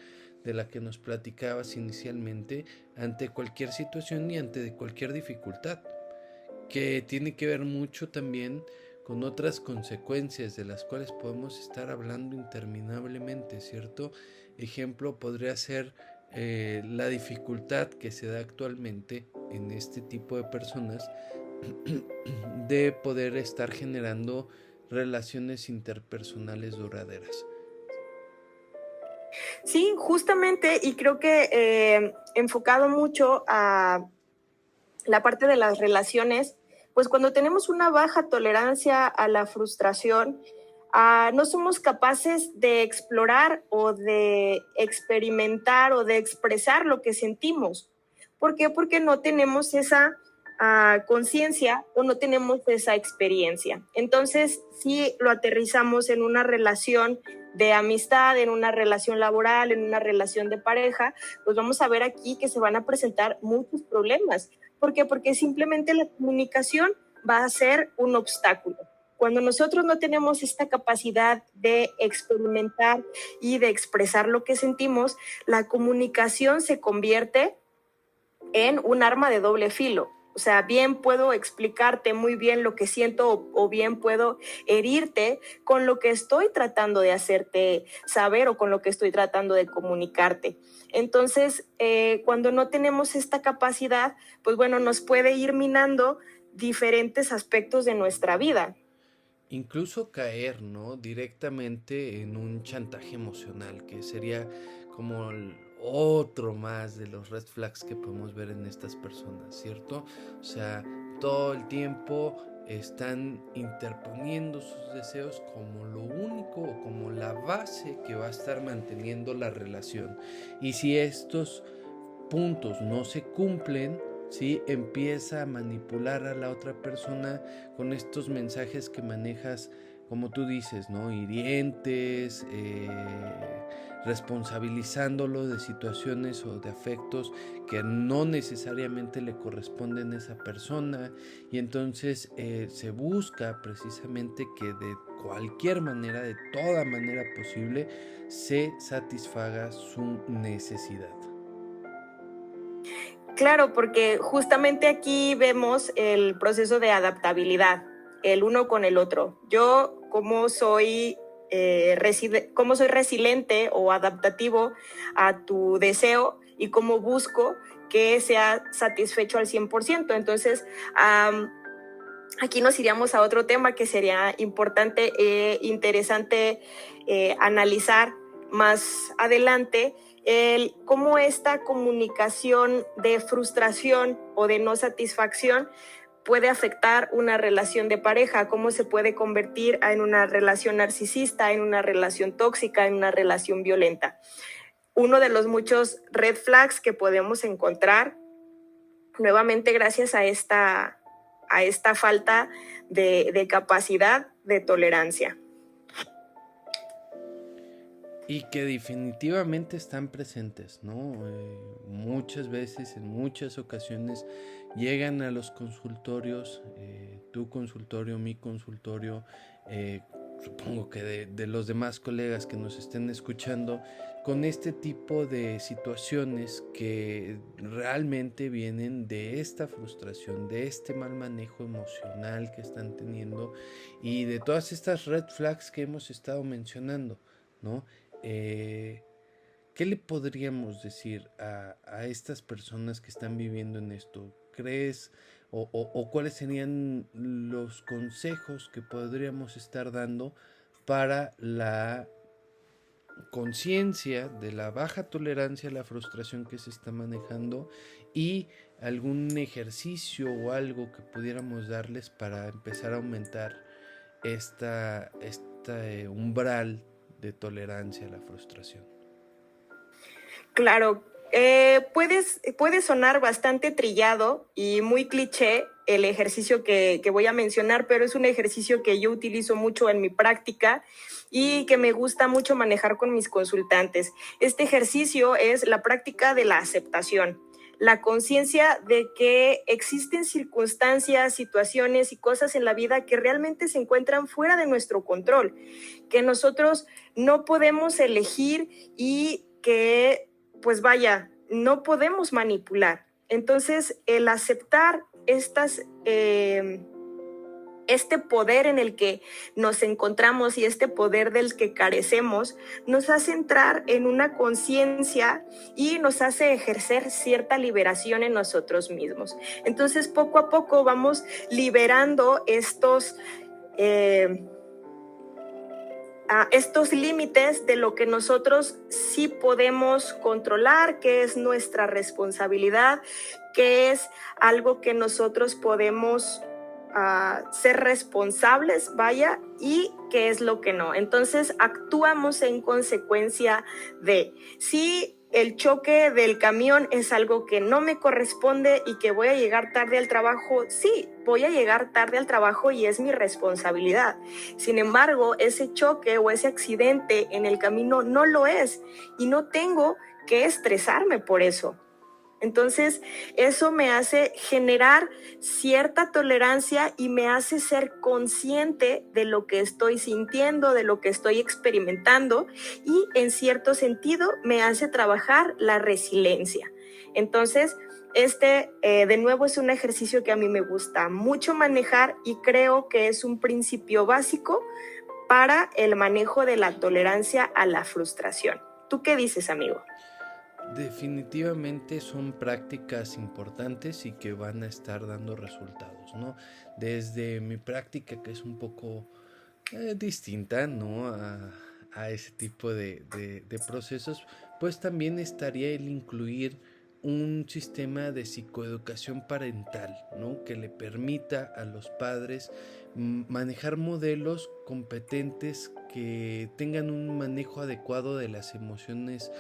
de la que nos platicabas inicialmente ante cualquier situación y ante cualquier dificultad, que tiene que ver mucho también con otras consecuencias de las cuales podemos estar hablando interminablemente, ¿cierto? Ejemplo podría ser la dificultad que se da actualmente en este tipo de personas de poder estar generando relaciones interpersonales duraderas. Sí, justamente, y creo que enfocado mucho a la parte de las relaciones, pues cuando tenemos una baja tolerancia a la frustración, no somos capaces de explorar o de experimentar o de expresar lo que sentimos. ¿Por qué? Porque no tenemos esa conciencia o no tenemos esa experiencia. Entonces, si lo aterrizamos en una relación de amistad, en una relación laboral, en una relación de pareja, pues vamos a ver aquí que se van a presentar muchos problemas. ¿Por qué? Porque simplemente la comunicación va a ser un obstáculo. Cuando nosotros no tenemos esta capacidad de experimentar y de expresar lo que sentimos, la comunicación se convierte en un arma de doble filo. O sea, bien puedo explicarte muy bien lo que siento o bien puedo herirte con lo que estoy tratando de hacerte saber o con lo que estoy tratando de comunicarte. Entonces, cuando no tenemos esta capacidad, pues bueno, nos puede ir minando diferentes aspectos de nuestra vida. Incluso caer, ¿no? Directamente en un chantaje emocional, que sería como otro más de los red flags que podemos ver en estas personas, ¿cierto? O sea, todo el tiempo están interponiendo sus deseos como lo único o como la base que va a estar manteniendo la relación. Y si estos puntos no se cumplen, ¿sí? Empieza a manipular a la otra persona con estos mensajes que manejas, como tú dices, ¿no? Hirientes, responsabilizándolo de situaciones o de afectos que no necesariamente le corresponden a esa persona, y entonces se busca precisamente que de cualquier manera, de toda manera posible, se satisfaga su necesidad. Claro, porque justamente aquí vemos el proceso de adaptabilidad, el uno con el otro. Yo, como soy resiliente o adaptativo a tu deseo y cómo busco que sea satisfecho al 100%. Entonces, aquí nos iríamos a otro tema que sería importante e interesante analizar más adelante, cómo esta comunicación de frustración o de no satisfacción puede afectar una relación de pareja, cómo se puede convertir en una relación narcisista, en una relación tóxica, en una relación violenta. Uno de los muchos red flags que podemos encontrar, nuevamente gracias a esta falta de capacidad de tolerancia. Y que definitivamente están presentes, ¿no? Muchas veces, en muchas ocasiones, llegan a los consultorios, tu consultorio, mi consultorio, supongo que de los demás colegas que nos estén escuchando, con este tipo de situaciones que realmente vienen de esta frustración, de este mal manejo emocional que están teniendo y de todas estas red flags que hemos estado mencionando, ¿no? ¿Qué le podríamos decir a estas personas que están viviendo en esto? ¿Crees o cuáles serían los consejos que podríamos estar dando para la conciencia de la baja tolerancia a la frustración que se está manejando y algún ejercicio o algo que pudiéramos darles para empezar a aumentar este umbral de tolerancia a la frustración? Claro, puede sonar bastante trillado y muy cliché el ejercicio que voy a mencionar, pero es un ejercicio que yo utilizo mucho en mi práctica y que me gusta mucho manejar con mis consultantes. Este ejercicio es la práctica de la aceptación, la conciencia de que existen circunstancias, situaciones y cosas en la vida que realmente se encuentran fuera de nuestro control, que nosotros no podemos elegir y que, pues vaya, no podemos manipular. Entonces, el aceptar este poder en el que nos encontramos y este poder del que carecemos, nos hace entrar en una conciencia y nos hace ejercer cierta liberación en nosotros mismos. Entonces, poco a poco vamos liberando estos límites de lo que nosotros sí podemos controlar, que es nuestra responsabilidad, que es algo que nosotros podemos ser responsables, vaya, y qué es lo que no. Entonces actuamos en consecuencia de si el choque del camión es algo que no me corresponde y que voy a llegar tarde al trabajo, sí, voy a llegar tarde al trabajo y es mi responsabilidad. Sin embargo, ese choque o ese accidente en el camino no lo es y no tengo que estresarme por eso. Entonces, eso me hace generar cierta tolerancia y me hace ser consciente de lo que estoy sintiendo, de lo que estoy experimentando y en cierto sentido me hace trabajar la resiliencia. Entonces, de nuevo es un ejercicio que a mí me gusta mucho manejar y creo que es un principio básico para el manejo de la tolerancia a la frustración. ¿Tú qué dices, amigo? Definitivamente son prácticas importantes y que van a estar dando resultados, ¿no? Desde mi práctica, que es un poco distinta, ¿no? A ese tipo de procesos, pues también estaría el incluir un sistema de psicoeducación parental, ¿no? Que le permita a los padres manejar modelos competentes que tengan un manejo adecuado de las emociones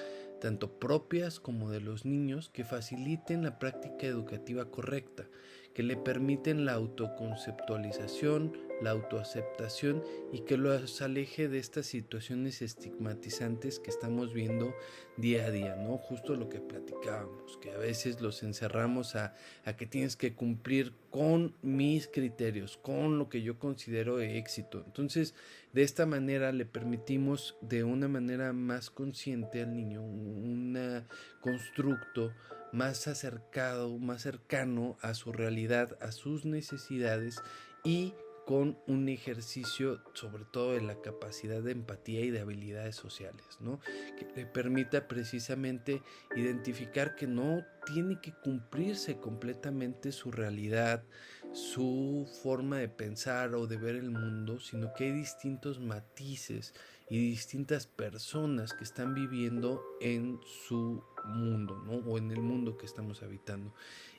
tanto propias como de los niños, que faciliten la práctica educativa correcta, que le permiten la autoconceptualización, la autoaceptación y que los aleje de estas situaciones estigmatizantes que estamos viendo día a día, ¿no? Justo lo que platicábamos, que a veces los encerramos a que tienes que cumplir con mis criterios, con lo que yo considero éxito. Entonces, de esta manera le permitimos de una manera más consciente al niño un constructo más acercado, más cercano a su realidad, a sus necesidades y con un ejercicio sobre todo de la capacidad de empatía y de habilidades sociales, ¿no? Que le permita precisamente identificar que no tiene que cumplirse completamente su realidad, su forma de pensar o de ver el mundo, sino que hay distintos matices y distintas personas que están viviendo en su mundo, ¿no? O en el mundo que estamos habitando.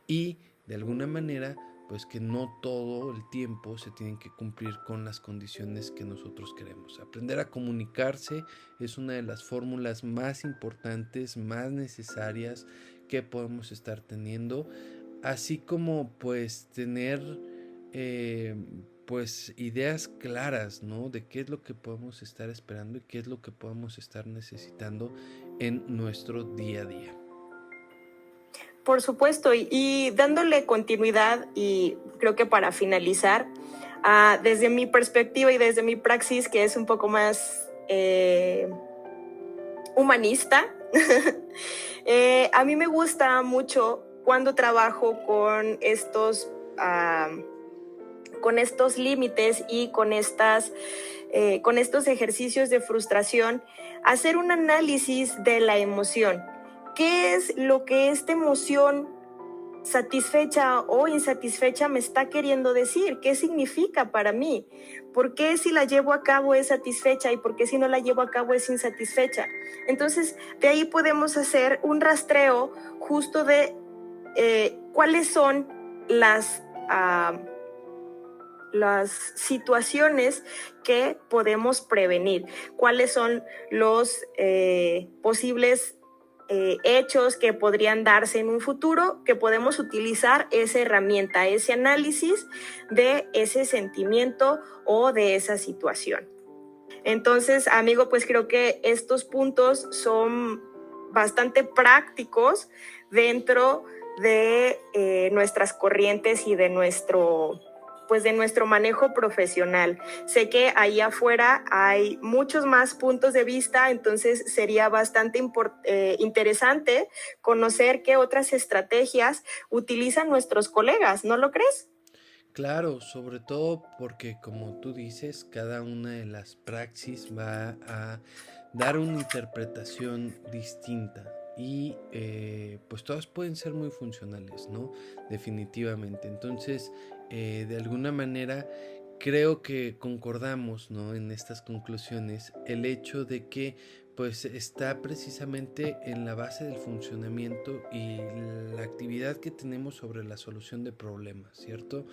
Y de alguna manera pues que no todo el tiempo se tienen que cumplir con las condiciones que nosotros queremos. Aprender a comunicarse es una de las fórmulas más importantes, más necesarias que podemos estar teniendo, así como pues tener pues ideas claras, ¿no? De qué es lo que podemos estar esperando y qué es lo que podemos estar necesitando en nuestro día a día. Por supuesto, y dándole continuidad, y creo que para finalizar, desde mi perspectiva y desde mi praxis, que es un poco más humanista, a mí me gusta mucho cuando trabajo con estos límites y con estos ejercicios de frustración, hacer un análisis de la emoción. ¿Qué es lo que esta emoción satisfecha o insatisfecha me está queriendo decir? ¿Qué significa para mí? ¿Por qué si la llevo a cabo es satisfecha y por qué si no la llevo a cabo es insatisfecha? Entonces, de ahí podemos hacer un rastreo justo de cuáles son las situaciones que podemos prevenir, cuáles son los posibles hechos que podrían darse en un futuro, que podemos utilizar esa herramienta, ese análisis de ese sentimiento o de esa situación. Entonces, amigo, pues creo que estos puntos son bastante prácticos dentro de nuestras corrientes y de nuestro manejo profesional. Sé que ahí afuera hay muchos más puntos de vista, entonces sería bastante interesante conocer qué otras estrategias utilizan nuestros colegas, ¿no lo crees? Claro, sobre todo porque como tú dices, cada una de las praxis va a dar una interpretación distinta y pues todas pueden ser muy funcionales, ¿no? Definitivamente. Entonces, de alguna manera, creo que concordamos, ¿no? En estas conclusiones, el hecho de que pues está precisamente en la base del funcionamiento y la actividad que tenemos sobre la solución de problemas, ¿cierto?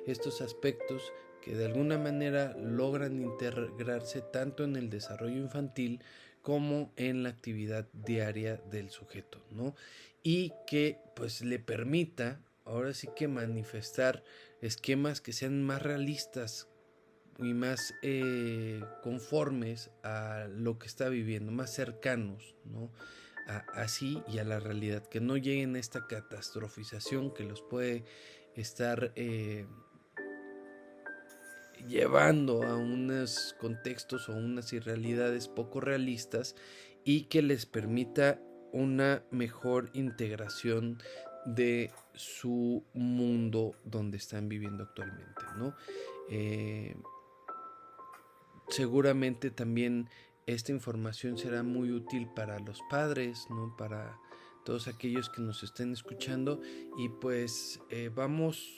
Estos aspectos que de alguna manera logran integrarse tanto en el desarrollo infantil como en la actividad diaria del sujeto, ¿no? Y que pues le permita ahora sí que manifestar esquemas que sean más realistas y más conformes a lo que está viviendo, más cercanos, ¿no? Así y a la realidad, que no lleguen a esta catastrofización que los puede estar llevando a unos contextos o unas irrealidades poco realistas y que les permita una mejor integración de su mundo donde están viviendo actualmente, ¿no? Seguramente también esta información será muy útil para los padres, ¿no? Para todos aquellos que nos estén escuchando y pues vamos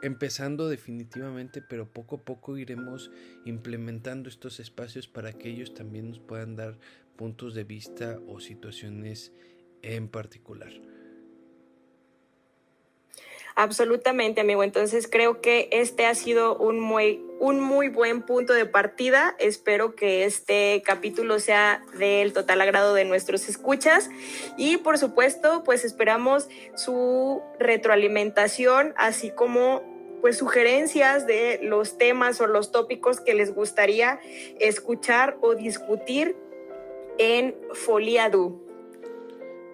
empezando definitivamente, pero poco a poco iremos implementando estos espacios para que ellos también nos puedan dar puntos de vista o situaciones en particular. Absolutamente, amigo. Entonces creo que este ha sido un muy buen punto de partida. Espero que este capítulo sea del total agrado de nuestros escuchas y por supuesto pues esperamos su retroalimentación, así como pues sugerencias de los temas o los tópicos que les gustaría escuchar o discutir en Folia Du.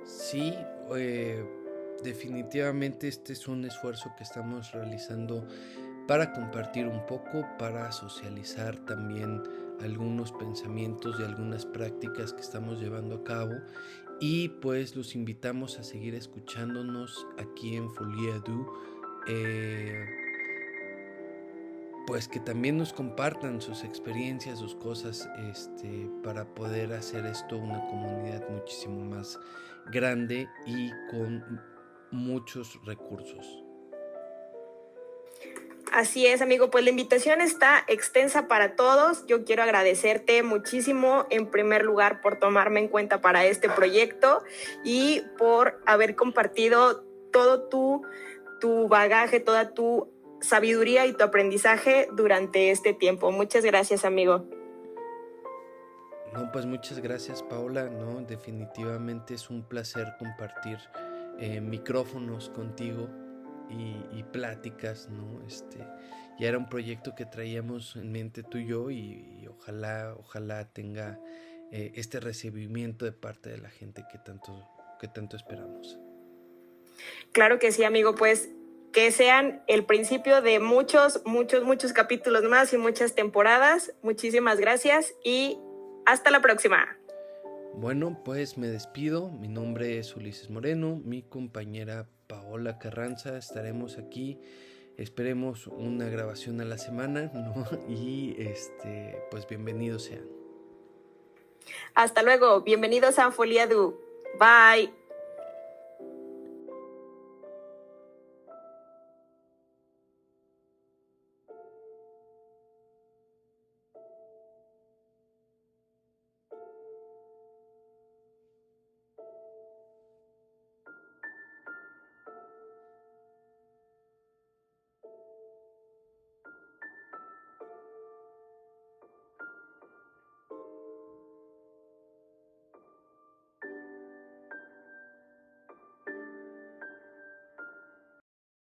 Sí, definitivamente este es un esfuerzo que estamos realizando para compartir un poco, para socializar también algunos pensamientos y algunas prácticas que estamos llevando a cabo, y pues los invitamos a seguir escuchándonos aquí en Folia Du. Pues que también nos compartan sus experiencias, sus cosas, para poder hacer esto una comunidad muchísimo más grande y con muchos recursos. Así es, amigo, pues la invitación está extensa para todos. Yo quiero agradecerte muchísimo, en primer lugar, por tomarme en cuenta para este proyecto y por haber compartido todo tu bagaje, toda tu sabiduría y tu aprendizaje durante este tiempo. Muchas gracias, amigo. No, pues muchas gracias, Paula. No, definitivamente es un placer compartir micrófonos contigo y pláticas, ¿no? Ya era un proyecto que traíamos en mente tú y yo, y ojalá tenga este recibimiento de parte de la gente que tanto esperamos. Claro que sí, amigo, pues que sean el principio de muchos capítulos más y muchas temporadas. Muchísimas gracias y hasta la próxima. Bueno, pues me despido. Mi nombre es Ulises Moreno, mi compañera Paola Carranza. Estaremos aquí. Esperemos una grabación a la semana, ¿no? Y pues bienvenidos sean. Hasta luego. Bienvenidos a Folia Du. Bye.